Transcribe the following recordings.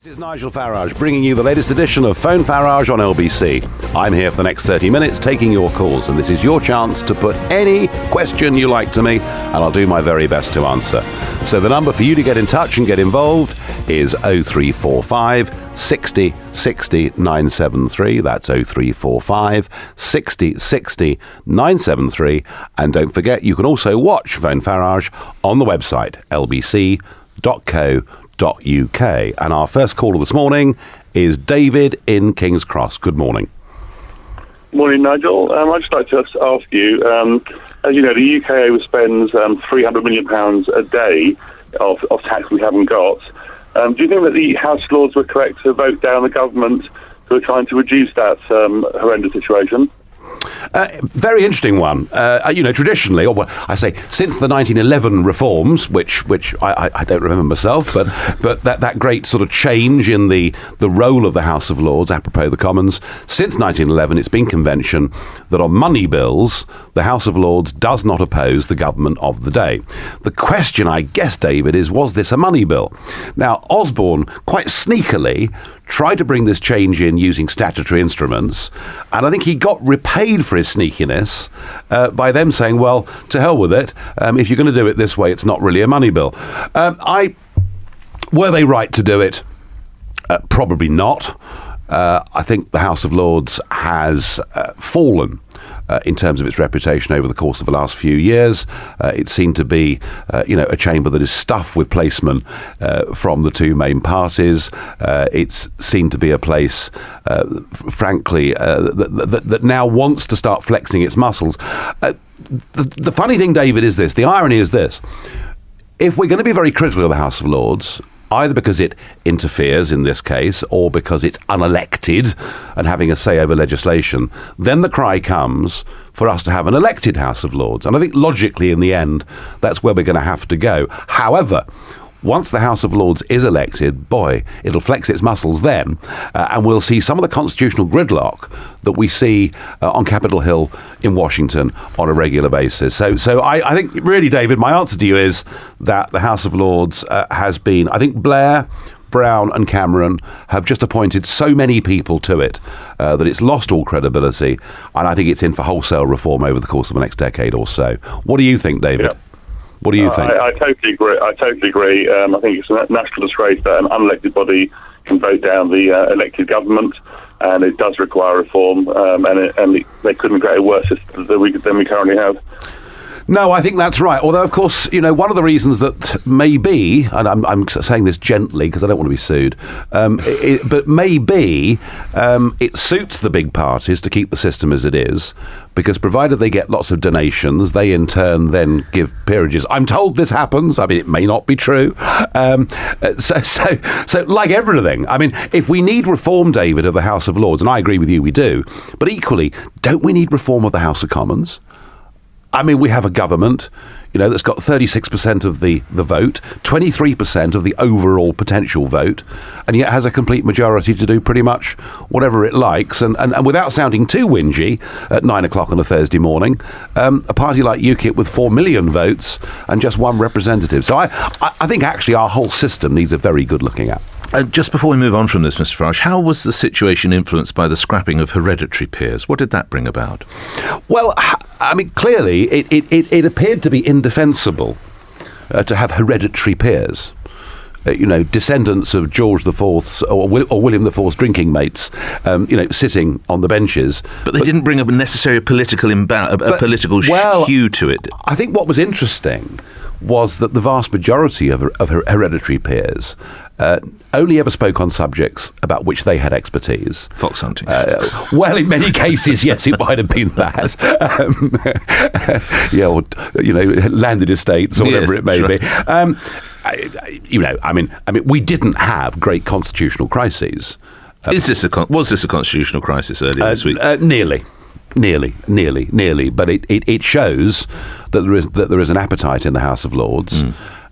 This is Nigel Farage bringing you the latest edition of Phone Farage on LBC. I'm here for the next 30 minutes taking your calls, and this is your chance to put any question you like to me, and I'll do my very best to answer. So the number for you to get in touch and get involved is 0345 60 60 973. That's 0345 60 60 973. And don't forget, you can also watch Phone Farage on the website lbc.co.uk. And our first caller this morning is David in King's Cross. Good morning. Morning, Nigel. I'd just like to ask you, as you know, the UK spends £300 million a day of tax we haven't got. Do you think that the House of Lords were correct to vote down the government who are trying to reduce that horrendous situation? Very interesting one. Traditionally, or I say since the 1911 reforms, which I don't remember myself, but that great sort of change in the role of the House of Lords, apropos the Commons, since 1911, it's been convention that on money bills, the House of Lords does not oppose the government of the day. The question, I guess, David, is was this a money bill? Now, Osborne, quite sneakily, tried to bring this change in using statutory instruments, and I think he got repaid for his sneakiness by them saying, well, to hell with it, if you're going to do it this way, it's not really a money bill. Were they right to do it? Probably not. I think the House of Lords has fallen in terms of its reputation over the course of the last few years. It seemed to be, a chamber that is stuffed with placemen from the two main parties. It's seemed to be a place, frankly, that now wants to start flexing its muscles. The funny thing, David, is this. The irony is this. If we're going to be very critical of the House of Lords, either because it interferes in this case or because it's unelected and having a say over legislation, then the cry comes for us to have an elected House of Lords. And I think logically in the end, that's where we're going to have to go. However, once the House of Lords is elected, boy, it'll flex its muscles then, and we'll see some of the constitutional gridlock that we see on Capitol Hill in Washington on a regular basis. So I think, really, David, my answer to you is that the House of Lords has been, I think Blair, Brown and Cameron have just appointed so many people to it that it's lost all credibility, and I think it's in for wholesale reform over the course of the next decade or so. What do you think, David? Yeah. What do you think? I totally agree. I think it's a national disgrace that an unelected body can vote down the elected government, and it does require reform. And they couldn't create a worse system than we currently have. No, I think that's right. Although, of course, one of the reasons that maybe, and I'm saying this gently because I don't want to be sued, but maybe it suits the big parties to keep the system as it is, because provided they get lots of donations, they in turn then give peerages. I'm told this happens. I mean, it may not be true. So like everything, I mean, if we need reform, David, of the House of Lords, and I agree with you, we do, but equally, don't we need reform of the House of Commons? I mean, we have a government, that's got 36% of the vote, 23% of the overall potential vote, and yet has a complete majority to do pretty much whatever it likes. And without sounding too whingy at 9 o'clock on a Thursday morning, a party like UKIP with 4 million votes and just one representative. So I think actually our whole system needs a very good looking at. Just before we move on from this, Mr. Farage, how was the situation influenced by the scrapping of hereditary peers? What did that bring about? Well, I mean, clearly, it appeared to be indefensible to have hereditary peers. Descendants of George IV's or William IV's drinking mates, sitting on the benches. But they didn't bring a necessary political hue to it. I think what was interesting was that the vast majority of hereditary peers only ever spoke on subjects about which they had expertise. Fox hunting. Well, in many cases, yes, it might have been that. Or landed estates or whatever it may be. We didn't have great constitutional crises. Was this a constitutional crisis earlier this week? Nearly, but it shows that there is an appetite in the House of Lords.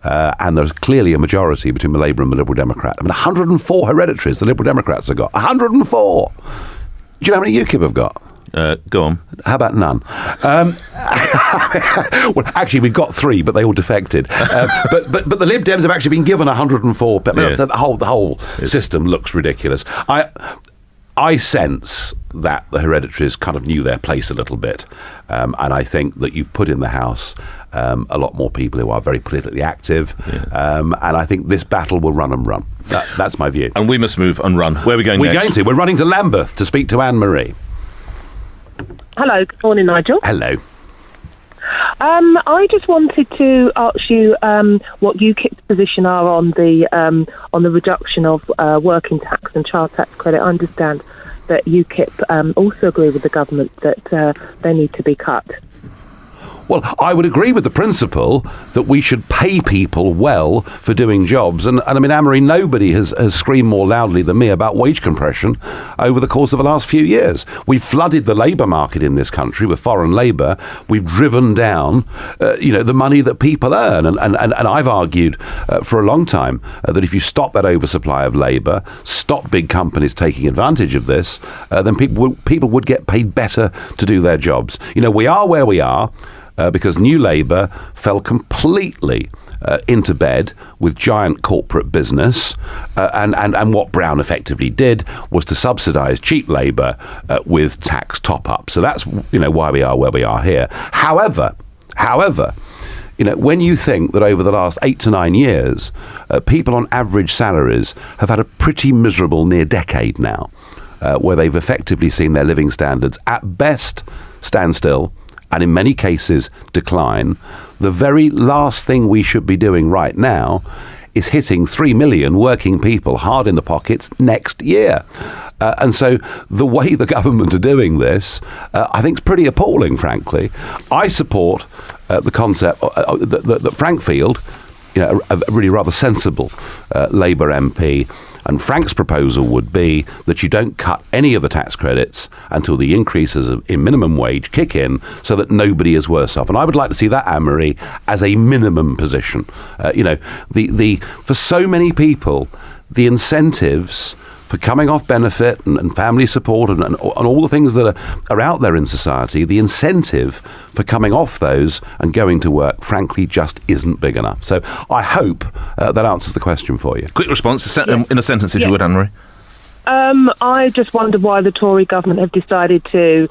And there's clearly a majority between the Labour and the Liberal Democrat. I mean, 104 hereditaries the Liberal Democrats have got. 104! Do you know how many UKIP have got? Go on. How about none? Well, actually, we've got 3, but they all defected. But the Lib Dems have actually been given 104. Yeah. The whole system looks ridiculous. I sense that the Hereditaries kind of knew their place a little bit, and I think that you've put in the House a lot more people who are very politically active, and I think this battle will run and run. That's my view. And we must move and run. Where are we going next? We're running to Lambeth to speak to Anne-Marie. Hello, good morning, Nigel. Hello. I just wanted to ask you what UKIP's position are on the reduction of working tax and child tax credit. I understand that UKIP also agree with the government that they need to be cut. Well, I would agree with the principle that we should pay people well for doing jobs. And I mean, Anne-Marie, nobody has screamed more loudly than me about wage compression over the course of the last few years. We've flooded the labour market in this country with foreign labour. We've driven down, the money that people earn. And I've argued for a long time that if you stop that oversupply of labour, stop big companies taking advantage of this, then people would get paid better to do their jobs. We are where we are. Because New Labour fell completely into bed with giant corporate business, and what Brown effectively did was to subsidise cheap labour with tax top-up. So that's why we are where we are here. However, when you think that over the last 8 to 9 years, people on average salaries have had a pretty miserable near decade now, where they've effectively seen their living standards at best stand still, and in many cases decline, the very last thing we should be doing right now is hitting 3 million working people hard in the pockets next year. And so the way the government are doing this, I think is pretty appalling, frankly. I support the concept that Frank Field, a really rather sensible Labour MP, and Frank's proposal would be that you don't cut any of the tax credits until the increases in minimum wage kick in, so that nobody is worse off. And I would like to see that, Anne-Marie, as a minimum position. For so many people, the incentives for coming off benefit and family support and all the things that are out there in society, the incentive for coming off those and going to work, frankly, just isn't big enough. So I hope that answers the question for you. Quick response, in a sentence, if you would, Anne-Marie. I just wonder why the Tory government have decided to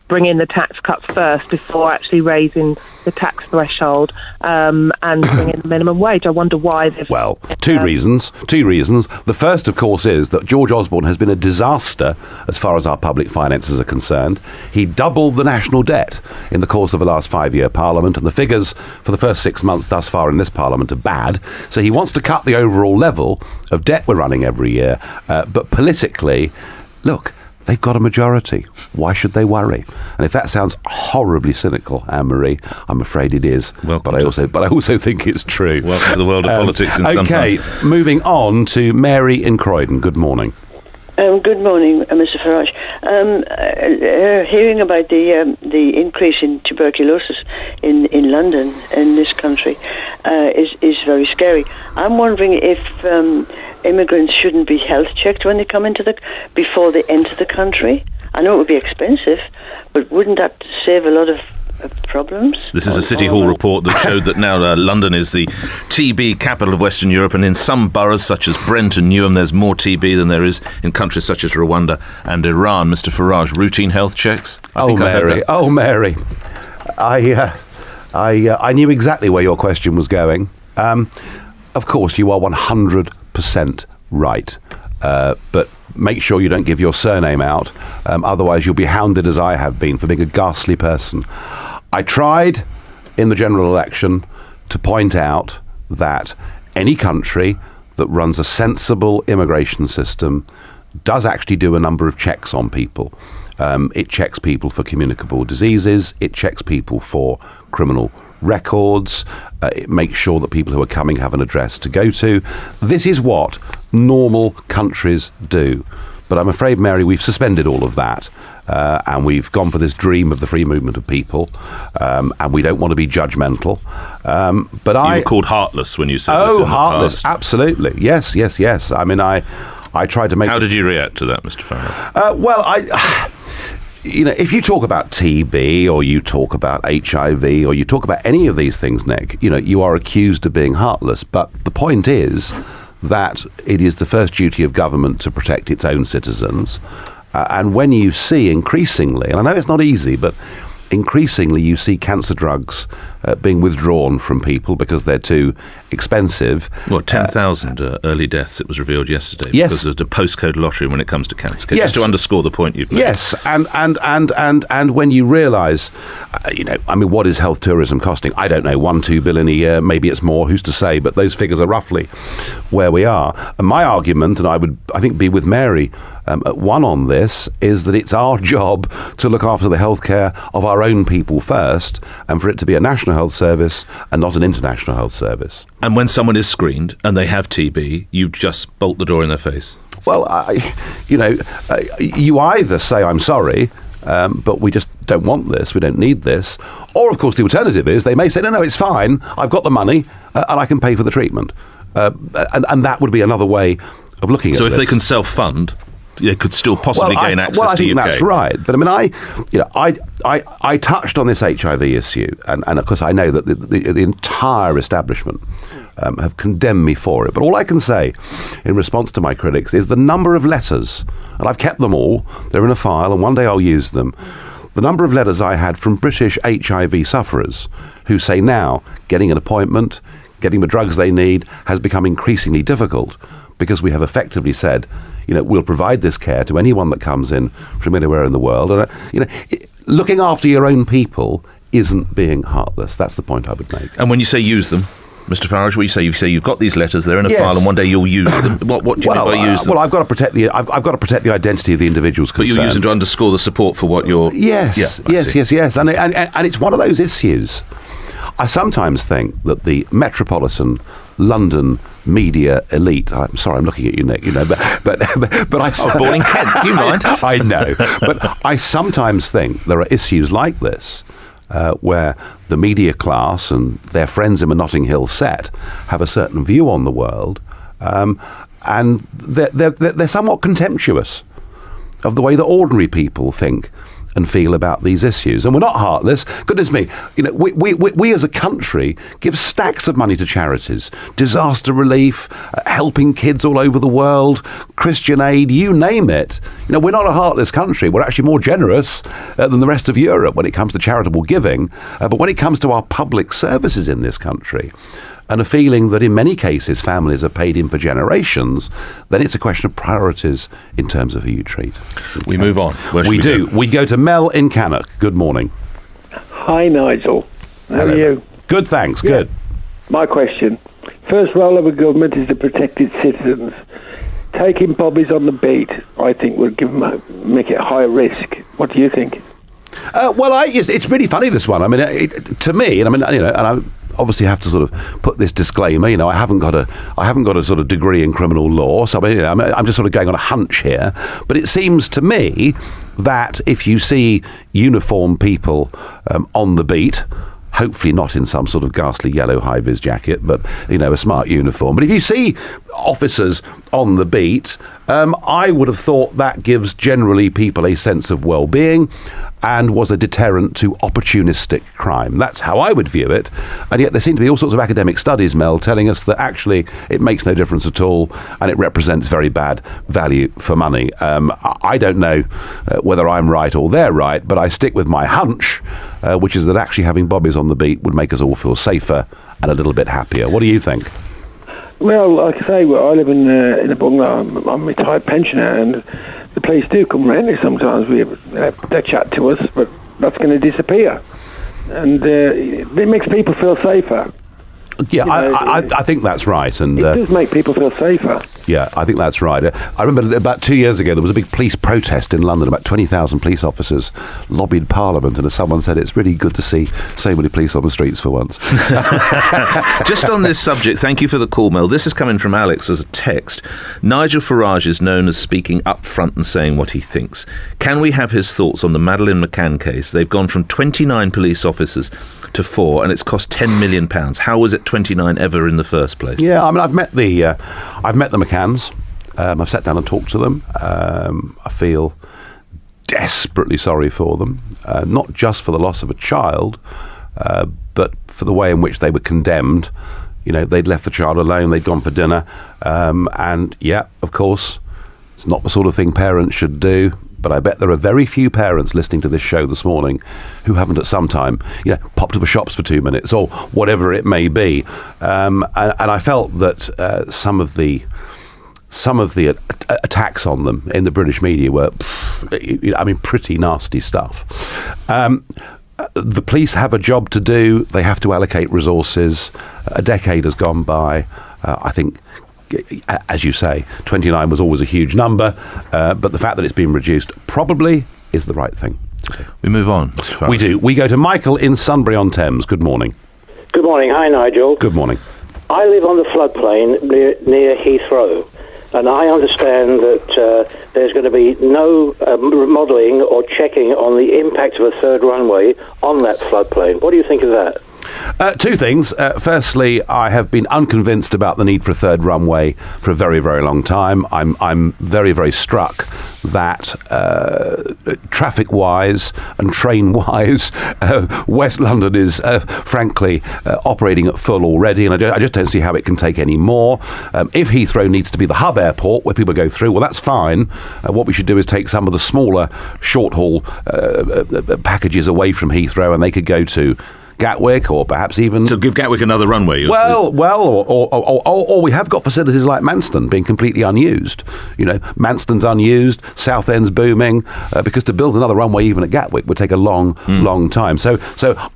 bring in the tax cuts first before actually raising the tax threshold and bring in the minimum wage. I wonder why they've... Well, two reasons. The first, of course, is that George Osborne has been a disaster as far as our public finances are concerned. He doubled the national debt in the course of the last 5-year parliament, and the figures for the first 6 months thus far in this parliament are bad. So he wants to cut the overall level of debt we're running every year. But politically, look, they've got a majority. Why should they worry? And if that sounds horribly cynical, Anne-Marie, I'm afraid it is. But I also think it's true. Welcome to the world of politics in some sense. Okay, moving on to Mary in Croydon. Good morning. Good morning, Mr. Farage. Hearing about the increase in tuberculosis in London, in this country, is very scary. I'm wondering if immigrants shouldn't be health checked when they come before they enter the country. I know it would be expensive, but wouldn't that save a lot of problems? This is a City Hall report that showed that now London is the TB capital of Western Europe, and in some boroughs such as Brent and Newham there's more TB than there is in countries such as Rwanda and Iran. Mr. Farage, routine health checks? Mary, I knew exactly where your question was going. Of course, you are 100% right. But make sure you don't give your surname out. Otherwise, you'll be hounded, as I have been, for being a ghastly person. I tried in the general election to point out that any country that runs a sensible immigration system does actually do a number of checks on people. It checks people for communicable diseases. It checks people for criminal records. It makes sure that people who are coming have an address to go to. This is what normal countries do. But I'm afraid, Mary, we've suspended all of that, and we've gone for this dream of the free movement of people, and we don't want to be judgmental. But you were called heartless when you said this in the heartless, past. Absolutely. Yes. I mean, I tried to make... How did you react to that, Mr. Farage? if you talk about TB or you talk about HIV or you talk about any of these things, Nick, you are accused of being heartless. But the point is that it is the first duty of government to protect its own citizens. And when you see increasingly, and I know it's not easy, but increasingly you see cancer drugs being withdrawn from people because they're too expensive. Well, 10,000 early deaths, it was revealed yesterday, yes, because of the postcode lottery when it comes to cancer. Yes. Just to underscore the point you've made. Yes, and when you realise, what is health tourism costing? I don't know, 1-2 billion a year, maybe it's more, who's to say, but those figures are roughly where we are. And my argument, and I think be with Mary at one on this, is that it's our job to look after the healthcare of our own people first, and for it to be a national health service and not an international health service. And when someone is screened and they have TB, you just bolt the door in their face. Well, you either say, I'm sorry, but we just don't want this, we don't need this. Or, of course, the alternative is they may say, no, it's fine, I've got the money and I can pay for the treatment. And that would be another way of looking at this. So if they can self-fund, they could still possibly gain access to UK. Well, I think that's right. But I touched on this HIV issue, and of course I know that the entire establishment have condemned me for it. But all I can say in response to my critics is the number of letters, and I've kept them all, they're in a file, and one day I'll use them. The number of letters I had from British HIV sufferers who say now getting an appointment, getting the drugs they need has become increasingly difficult because we have effectively said, we'll provide this care to anyone that comes in from anywhere in the world. And, looking after your own people isn't being heartless. That's the point I would make. And when you say use them, Mr. Farage, what you say? You say you've got these letters, they're in a file, and one day you'll use them. What do you mean by use them? Well, I've got to protect I've got to protect the identity of the individuals concerned. But you'll use them to underscore the support for what you're... Yes. And it's one of those issues. I sometimes think that the metropolitan London media elite, I'm sorry, I'm looking at you, Nick, but I... born in Kent, you mind? I know, but I sometimes think there are issues like this where the media class and their friends in a Notting Hill set have a certain view on the world, and they're somewhat contemptuous of the way that ordinary people think and feel about these issues. And we're not heartless. Goodness me, we as a country give stacks of money to charities, disaster relief, helping kids all over the world, Christian aid, you name it. We're not a heartless country. We're actually more generous than the rest of Europe when it comes to charitable giving. But when it comes to our public services in this country, and a feeling that in many cases families are paid in for generations, then it's a question of priorities in terms of who you treat. We move on. We do. We go to Mel in Cannock. Good morning. Hi, Nigel. How are you? Good, thanks. Yeah. Good. My question. First role of a government is to protect its citizens. Taking bobbies on the beat, I think, would make it high risk. What do you think? It's really funny, this one. To me, and I obviously have to sort of put this disclaimer. I haven't got a sort of degree in criminal law, so I'm just sort of going on a hunch here. But it seems to me that if you see uniformed people on the beat, hopefully not in some sort of ghastly yellow high-vis jacket, but a smart uniform. But if you see officers on the beat, I would have thought that gives generally people a sense of well-being and was a deterrent to opportunistic crime. That's how I would view it. And yet there seem to be all sorts of academic studies, Mel, telling us that actually it makes no difference at all and it represents very bad value for money. I don't know whether I'm right or they're right, but I stick with my hunch, which is that actually having bobbies on the beat would make us all feel safer and a little bit happier. What do you think? Well, like I say, I live in a bungalow. I'm a retired pensioner, and the police do come round here sometimes. They chat to us, but that's going to disappear, and it makes people feel safer. Yeah, I think that's right. And it does make people feel safer. Yeah, I think that's right. I remember about 2 years ago there was a big police protest in London. About 20,000 police officers lobbied Parliament, and as someone said, it's really good to see so many police on the streets for once. Just on this subject, thank you for the call, Mel. This is coming from Alex as a text. Nigel Farage is known as speaking up front and saying what he thinks. Can we have his thoughts on the Madeleine McCann case? They've gone from 29 police officers to 4, and it's cost £10 million. How was it 29 ever in the first place? Yeah, I've met the McCanns. I've sat down and talked to them. I feel desperately sorry for them, not just for the loss of a child, but for the way in which they were condemned. You know, they'd left the child alone, they'd gone for dinner, and yeah, of course, it's not the sort of thing parents should do. But I bet there are very few parents listening to this show this morning who haven't at some time, you know, popped to the shops for 2 minutes or whatever it may be. And I felt that some of the attacks on them in the British media were, I mean, pretty nasty stuff. The police have a job to do. They have to allocate resources. A decade has gone by. I think, as you say, 29 was always a huge number, but the fact that it's been reduced probably is the right thing. We move on. We do. We go to Michael in Sunbury-on-Thames. Good morning. Good morning. Hi, Nigel. Good morning. I live on the floodplain near Heathrow, and I understand that there's going to be no remodelling or checking on the impact of a third runway on that floodplain. What do you think of that? Two things. Firstly, I have been unconvinced about the need for a third runway for a very, very long time. I'm very, very struck that traffic-wise and train-wise, West London is, frankly, operating at full already, and I just don't see how it can take any more. If Heathrow needs to be the hub airport where people go through, well, that's fine. What we should do is take some of the smaller short-haul packages away from Heathrow, and they could go to Gatwick, or perhaps even... So give Gatwick another runway? Or we have got facilities like Manston being completely unused. You know, Manston's unused, Southend's booming, because to build another runway even at Gatwick would take a long time. So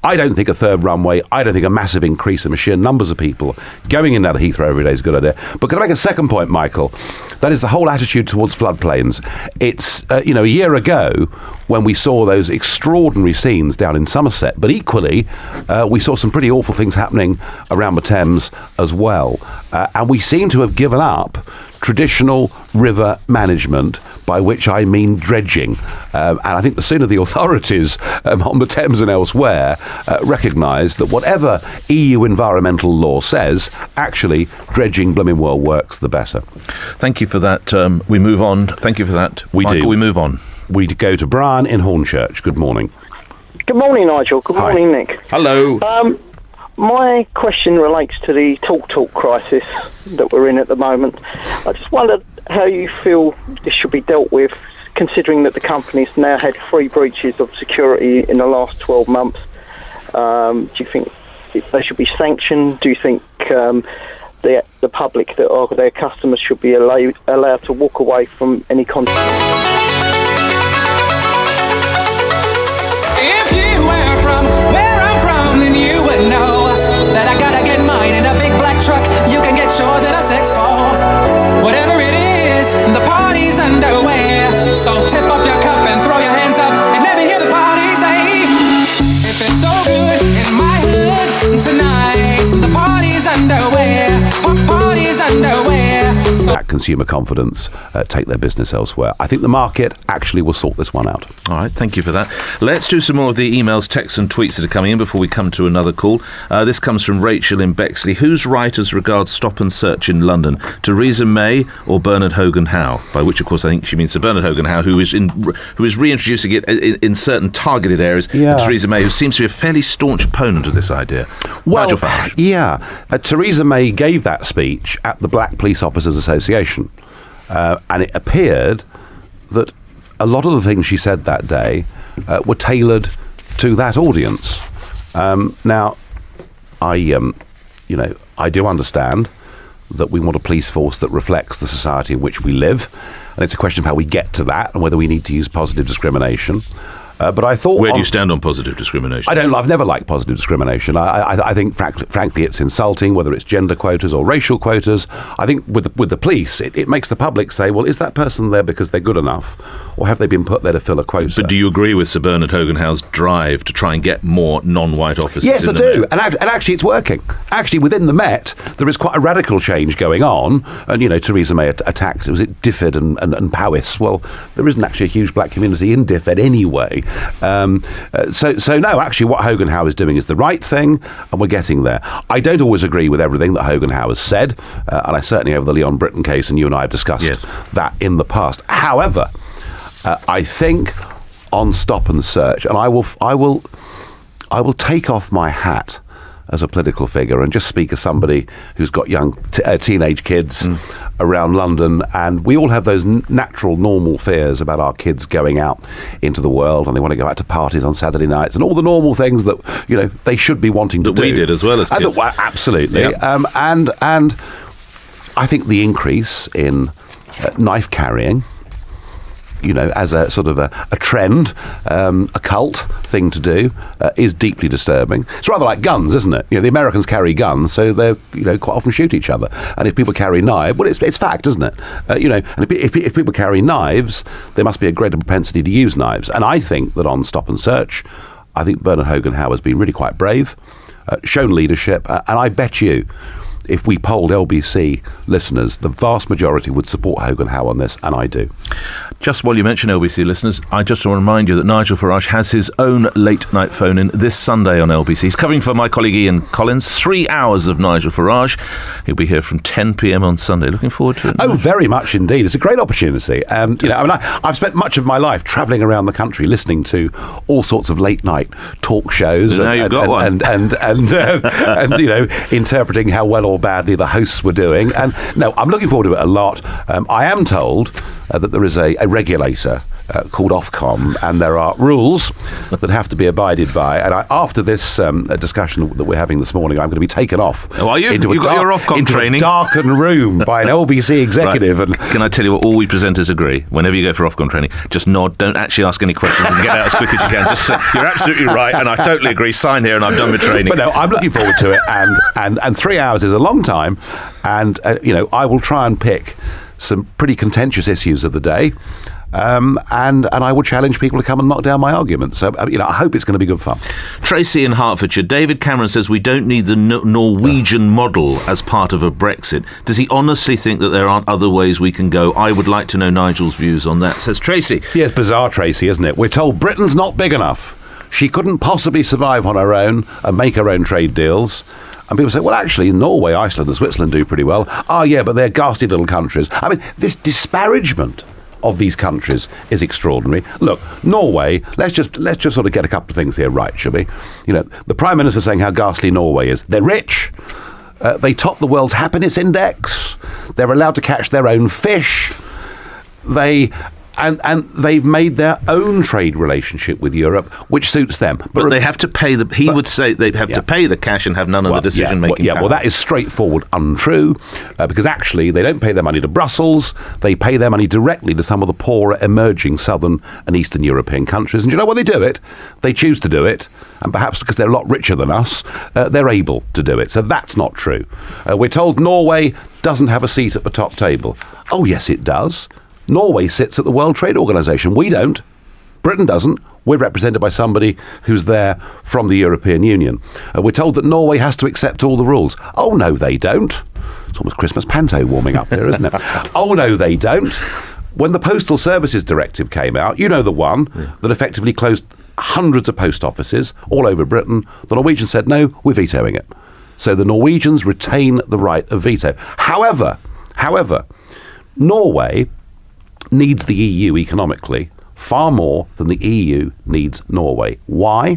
I don't think a third runway, I don't think a massive increase in sheer numbers of people going in and out of Heathrow every day is a good idea. But can I make a second point, Michael? That is the whole attitude towards floodplains. It's, a year ago when we saw those extraordinary scenes down in Somerset, but equally, we saw some pretty awful things happening around the Thames as well. And we seem to have given up traditional river management, by which I mean dredging. And I think the sooner the authorities on the Thames and elsewhere recognise that whatever EU environmental law says, actually dredging blooming well works, the better. Thank you for that. We move on. Thank you for that. Michael, we move on. We go to Brian in Hornchurch. Good morning. Good morning, Nigel. Good morning, Nick. Hello. My question relates to the talk crisis that we're in at the moment. I just wondered how you feel this should be dealt with, considering that the company's now had 3 breaches of security in the last 12 months. Do you think they should be sanctioned? Do you think the public that are their customers should be allowed to walk away from any contract? If you were from where I'm from, then you would know that I gotta get mine in a big black truck. You can get yours in a 6'4". Whatever it is, the party's underway. So tip up your cup and throw your hands up and let me hear the party say, if it's so good in my hood tonight, the party's underway. Party's underway. That consumer confidence take their business elsewhere. I think the market actually will sort this one out. All right, thank you for that. Let's do some more of the emails, texts and tweets that are coming in before we come to another call. This comes from Rachel in Bexley. Who's right as regards stop and search in London? Theresa May or Bernard Hogan-Howe? By which, of course, I think she means Sir Bernard Hogan-Howe, who is reintroducing it in certain targeted areas. Yeah. Theresa May, who seems to be a fairly staunch opponent of this idea. Well, Nigel Farage. Yeah. Theresa May gave that speech at the Black Police Officers Association, and it appeared that a lot of the things she said that day were tailored to that audience. Now, I do understand that we want a police force that reflects the society in which we live, and it's a question of how we get to that and whether we need to use positive discrimination. But I thought... Where do you stand on positive discrimination? I've never liked positive discrimination. I think, frankly, it's insulting, whether it's gender quotas or racial quotas. I think with the police, it makes the public say, well, is that person there because they're good enough, or have they been put there to fill a quota? But do you agree with Sir Bernard Hogan-Howe's drive to try and get more non-white officers? Yes, I do. Met? And actually, it's working. Actually, within the Met, there is quite a radical change going on. And, Theresa May attacked, was it Difford and Powys? Well, there isn't actually a huge black community in Difford anyway. So no, actually what Hogan-Howe is doing is the right thing, and we're getting there. I don't always agree with everything that Hogan-Howe has said, and I certainly over the Leon Britton case, and you and I have discussed that in the past. However, I think on stop and search, and I will take off my hat as a political figure and just speak as somebody who's got young teenage kids around London, and we all have those natural, normal fears about our kids going out into the world, and they want to go out to parties on Saturday nights and all the normal things that they should be wanting to do. We did as well as kids. Absolutely. Yeah. And I think the increase in knife carrying, as a sort of a trend, a cult thing to do, is deeply disturbing. It's rather like guns, isn't it? The Americans carry guns, so they quite often shoot each other. And if people carry knives, well, it's fact, isn't it? And if people carry knives, there must be a greater propensity to use knives. And I think that on stop and search, I think Bernard Hogan-Howe has been really quite brave, shown leadership, and I bet you, if we polled LBC listeners, the vast majority would support Hogan-Howe on this, and I do. Just while you mention LBC listeners, I just want to remind you that Nigel Farage has his own late-night phone-in this Sunday on LBC. He's covering for my colleague Ian Collins. 3 hours of Nigel Farage. He'll be here from 10 p.m. on Sunday. Looking forward to it. Oh, very much indeed. It's a great opportunity. I've spent much of my life travelling around the country listening to all sorts of late-night talk shows. Now you've got one. And interpreting how well or badly the hosts were doing. And no, I'm looking forward to it a lot. I am told that there is a regulator called Ofcom, and there are rules that have to be abided by. And after this discussion that we're having this morning, I'm going to be taken off. Oh, are you? You've got your Ofcom training? A darkened room by an LBC executive. Right. And can I tell you what all we presenters agree? Whenever you go for Ofcom training, just nod. Don't actually ask any questions and get out as quick as you can. Just say, you're absolutely right, and I totally agree. Sign here, and I've done my training. But no, I'm looking forward to it, and 3 hours is a long time, and I will try and pick some pretty contentious issues of the day, and I will challenge people to come and knock down my arguments. So, I hope it's going to be good fun. Tracy in Hertfordshire. David Cameron says we don't need the Norwegian model as part of a Brexit. Does he honestly think that there aren't other ways we can go? I would like to know Nigel's views on that, says Tracy. Yeah, it's bizarre, Tracy, isn't it? We're told Britain's not big enough. She couldn't possibly survive on her own and make her own trade deals. And people say, well, actually, Norway, Iceland and Switzerland do pretty well. Oh, yeah, but they're ghastly little countries. I mean, this disparagement of these countries is extraordinary. Look, Norway, let's just sort of get a couple of things here right, shall we? The Prime Minister saying how ghastly Norway is. They're rich. They top the world's happiness index. They're allowed to catch their own fish. And they've made their own trade relationship with Europe, which suits them. But they have to pay would say they have to pay the cash and have none of the decision-making power. Well, that is straightforward untrue, because actually they don't pay their money to Brussels. They pay their money directly to some of the poorer emerging southern and eastern European countries. And you know why they do it? They choose to do it, and perhaps because they're a lot richer than us, they're able to do it. So that's not true. We're told Norway doesn't have a seat at the top table. Oh, yes, it does. Norway sits at the World Trade Organization. We don't. Britain doesn't. We're represented by somebody who's there from the European Union. We're told that Norway has to accept all the rules. Oh, no, they don't. It's almost Christmas panto warming up here, isn't it? Oh, no, they don't. When the Postal Services Directive came out, the one that effectively closed hundreds of post offices all over Britain, the Norwegians said, no, we're vetoing it. So the Norwegians retain the right of veto. However, Norway needs the EU economically far more than the EU needs Norway. Why?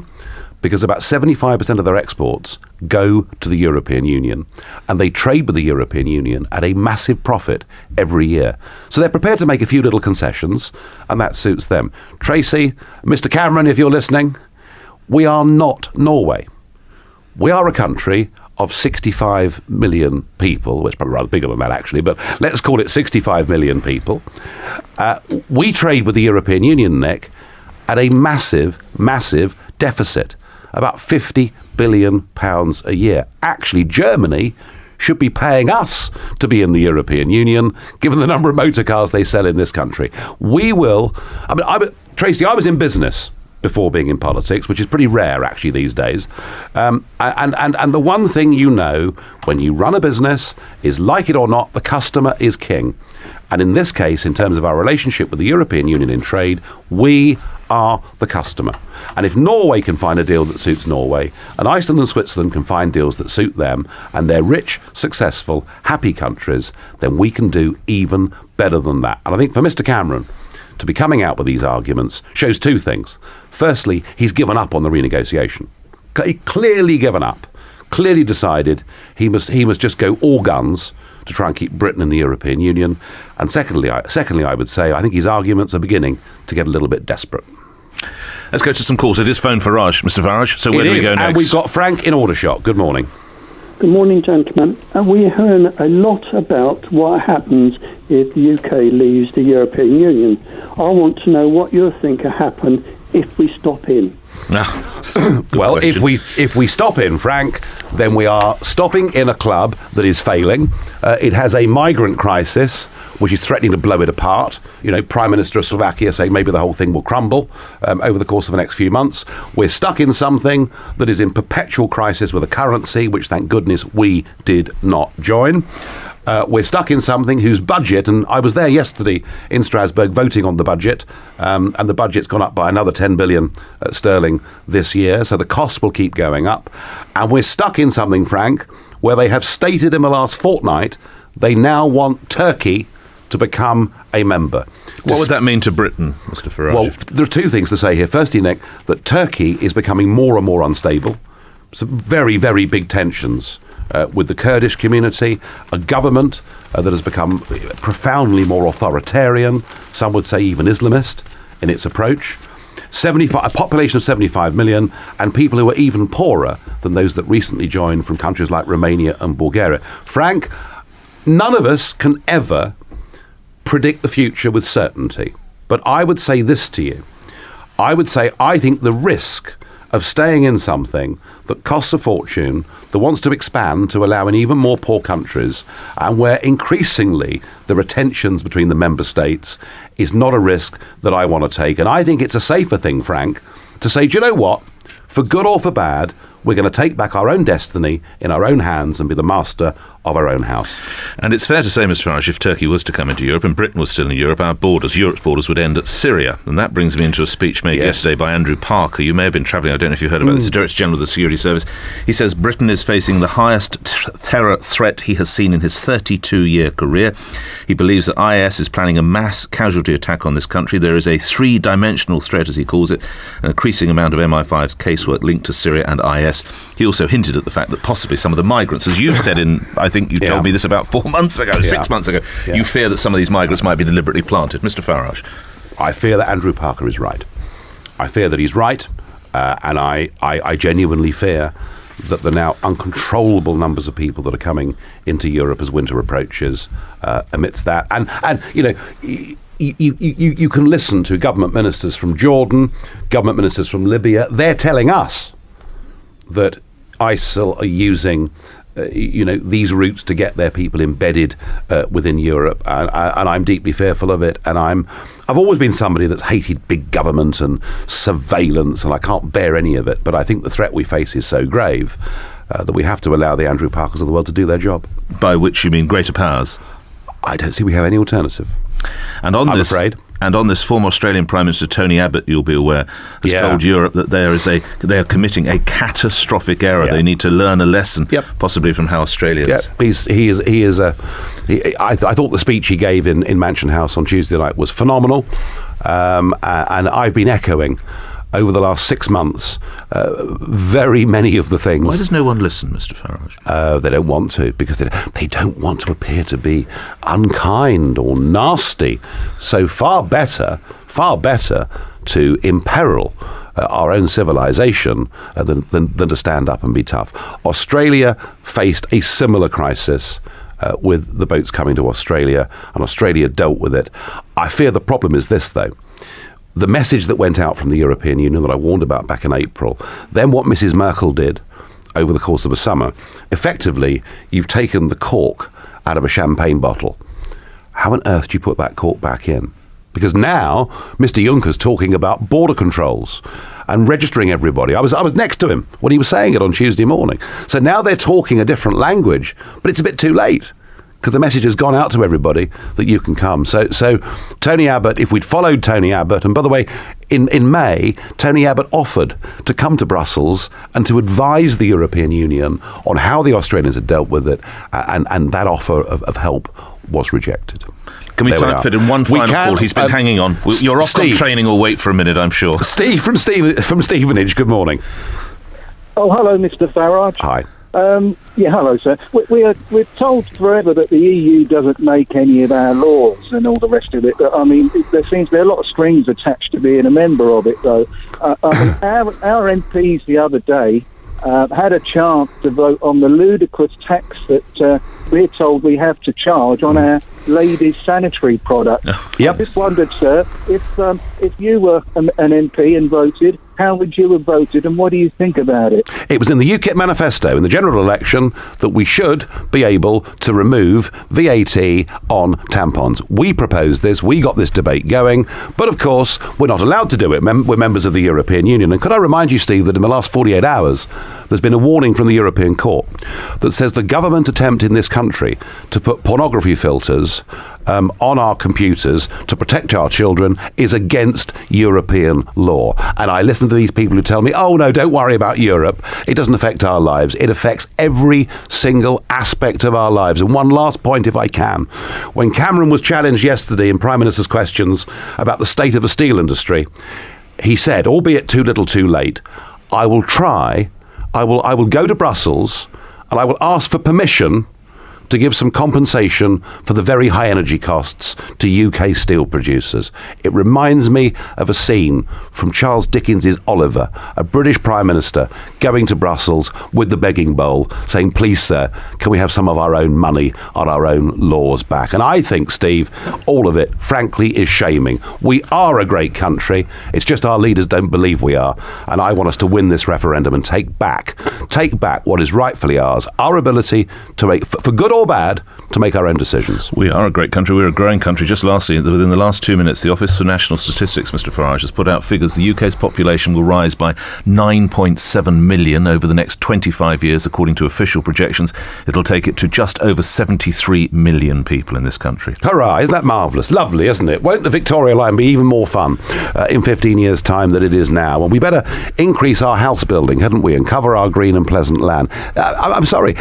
Because about 75% of their exports go to the European Union, and they trade with the European Union at a massive profit every year. So they're prepared to make a few little concessions, and that suits them. Tracy, Mr. Cameron, if you're listening, we are not Norway. We are a country of 65 million people. Well, it's probably rather bigger than that, actually, but let's call it 65 million people. We trade with the European Union, Nick, at a massive, massive deficit, about £50 billion a year. Actually, Germany should be paying us to be in the European Union, given the number of motor cars they sell in this country. We will... Tracy, I was in business before being in politics, which is pretty rare actually these days. And the one thing when you run a business is, like it or not, the customer is king. And in this case, in terms of our relationship with the European Union in trade, we are the customer. And if Norway can find a deal that suits Norway, and Iceland and Switzerland can find deals that suit them, and they're rich, successful, happy countries, then we can do even better than that. And I think for Mr. Cameron to be coming out with these arguments shows two things. Firstly, he's given up on the renegotiation. Clearly given up. Clearly decided he must just go all guns to try and keep Britain in the European Union. And secondly, I would say I think his arguments are beginning to get a little bit desperate. Let's go to some calls. It is Phone Farage, Mr. Farage. So where do we go next? And we've got Frank in Aldershot. Good morning. Good morning, gentlemen. We heard a lot about what happens if the UK leaves the European Union. I want to know what you think will happen if we stop in. Well, if we stop in, Frank, then we are stopping in a club that is failing. It has a migrant crisis, which is threatening to blow it apart. You know, Prime Minister of Slovakia saying maybe the whole thing will crumble over the course of the next few months. We're stuck in something that is in perpetual crisis with a currency, which thank goodness we did not join. We're stuck in something whose budget, and I was there yesterday in Strasbourg voting on the budget, and the budget's gone up by another 10 billion sterling this year, so the costs will keep going up. And we're stuck in something, Frank, where they have stated in the last fortnight they now want Turkey to become a member. What would that mean to Britain, Mr. Farage? Well, there are two things to say here. Firstly, Nick, that Turkey is becoming more and more unstable. Some very, very big tensions with the Kurdish community, a government that has become profoundly more authoritarian, some would say even Islamist in its approach. A population of 75 million, and people who are even poorer than those that recently joined from countries like Romania and Bulgaria. Frank, none of us can ever predict the future with certainty, but I would say this to you. I think the risk of staying in something that costs a fortune, that wants to expand to allow in even more poor countries, and where increasingly there are tensions between the member states, is not a risk that I want to take. And I think it's a safer thing, Frank, to say, do you know what? For good or for bad, we're going to take back our own destiny in our own hands and be the master of our own house. And it's fair to say, Mr. Farage, if Turkey was to come into Europe and Britain was still in Europe, Europe's borders would end at Syria. And that brings me into a speech made yesterday by Andrew Parker. You may have been travelling, I don't know if you heard about this, the Director General of the Security Service. He says Britain is facing the highest terror threat he has seen in his 32-year career. He believes that IS is planning a mass casualty attack on this country. There is a three-dimensional threat, as he calls it, an increasing amount of MI5's casework linked to Syria and IS. He also hinted at the fact that possibly some of the migrants, as you've said I think you told me this about 4 months ago, 6 months ago, you fear that some of these migrants might be deliberately planted. Mr. Farage. I fear that Andrew Parker is right. I fear that he's right, and I genuinely fear that the now uncontrollable numbers of people that are coming into Europe as winter approaches amidst that. And you know, you can listen to government ministers from Jordan, government ministers from Libya. They're telling us that ISIL are using these routes to get their people embedded within Europe, and I'm deeply fearful of it. And I've always been somebody that's hated big government and surveillance, and I can't bear any of it. But I think the threat we face is so grave that we have to allow the Andrew Parkers of the world to do their job. By which you mean greater powers? I don't see we have any alternative. And I'm afraid. And on this, former Australian Prime Minister Tony Abbott, you'll be aware, has told Europe that they are committing a catastrophic error. They need to learn a lesson, possibly from how Australia is. I thought the speech he gave in Mansion House on Tuesday night was phenomenal, and I've been echoing over the last 6 months very many of the things. Why does no one listen, Mr. Farage? They don't want to, because they don't want to appear to be unkind or nasty. So far better to imperil our own civilization than to stand up and be tough. Australia faced a similar crisis with the boats coming to Australia, and Australia dealt with it. I fear the problem is this, though. The message that went out from the European Union that I warned about back in April, then what Mrs. Merkel did over the course of a summer, effectively, you've taken the cork out of a champagne bottle. How on earth do you put that cork back in? Because now Mr. Juncker's talking about border controls and registering everybody. I was next to him when he was saying it on Tuesday morning. So now they're talking a different language, but it's a bit too late, because the message has gone out to everybody that you can come. So Tony Abbott, if we'd followed Tony Abbott, and by the way, in May, Tony Abbott offered to come to Brussels and to advise the European Union on how the Australians had dealt with it, and that offer of help was rejected. Can we There we time are. fit in one We final can. call? He's been hanging on. You're off on Steve. training or wait for a minute, I'm sure. Steve from Stevenage, good morning. Oh, hello, Mr. Farage. Hi. Yeah, hello, sir. We're told forever that the EU doesn't make any of our laws and all the rest of it. I mean, there seems to be a lot of strings attached to being a member of it, though. I mean, our MPs the other day had a chance to vote on the ludicrous tax that we're told we have to charge on our ladies' sanitary products. Yep. I just wondered, sir, if you were an MP and voted, how would you have voted, and what do you think about it? It was in the UKIP manifesto in the general election that we should be able to remove VAT on tampons. We proposed this, we got this debate going, but of course we're not allowed to do it. We're members of the European Union. And could I remind you, Steve, that in the last 48 hours there's been a warning from the European Court that says the government attempt in this country to put pornography filters on our computers to protect our children is against European law. And I listen to these people who tell me, oh no, don't worry about Europe, it doesn't affect our lives. It affects every single aspect of our lives. And one last point, if I can. When Cameron was challenged yesterday in Prime Minister's questions about the state of the steel industry, he said, albeit too little too late, I will go to Brussels and I will ask for permission to give some compensation for the very high energy costs to UK steel producers. It reminds me of a scene from Charles Dickens's Oliver, a British Prime Minister going to Brussels with the begging bowl, saying, please, sir, can we have some of our own money on our own laws back? And I think, Steve, all of it, frankly, is shaming. We are a great country. It's just our leaders don't believe we are. And I want us to win this referendum and take back what is rightfully ours, our ability to make, for good or bad, to make our own decisions. We are a great country. We're a growing country. Just lastly, within the last 2 minutes, the Office for National Statistics, Mr. Farage, has put out figures. The UK's population will rise by 9.7 million over the next 25 years, according to official projections. It'll take it to just over 73 million people in this country. Hurrah! Isn't that marvellous? Lovely, isn't it? Won't the Victoria Line be even more fun in 15 years' time than it is now? And we better increase our house building, hadn't we, and cover our green and pleasant land. I'm sorry,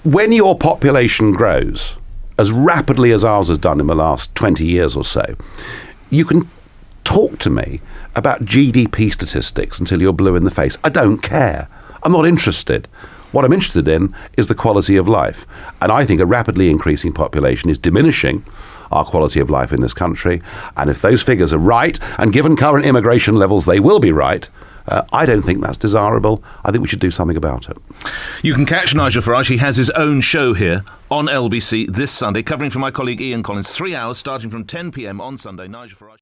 when your population grows as rapidly as ours has done in the last 20 years or so, you can talk to me about GDP statistics until you're blue in the face. I don't care. I'm not interested. What I'm interested in is the quality of life. And I think a rapidly increasing population is diminishing our quality of life in this country. And if those figures are right, and given current immigration levels, they will be right, I don't think that's desirable. I think we should do something about it. You can catch Nigel Farage. He has his own show here on LBC this Sunday, covering for my colleague Ian Collins. 3 hours starting from 10 p.m. on Sunday. Nigel Farage.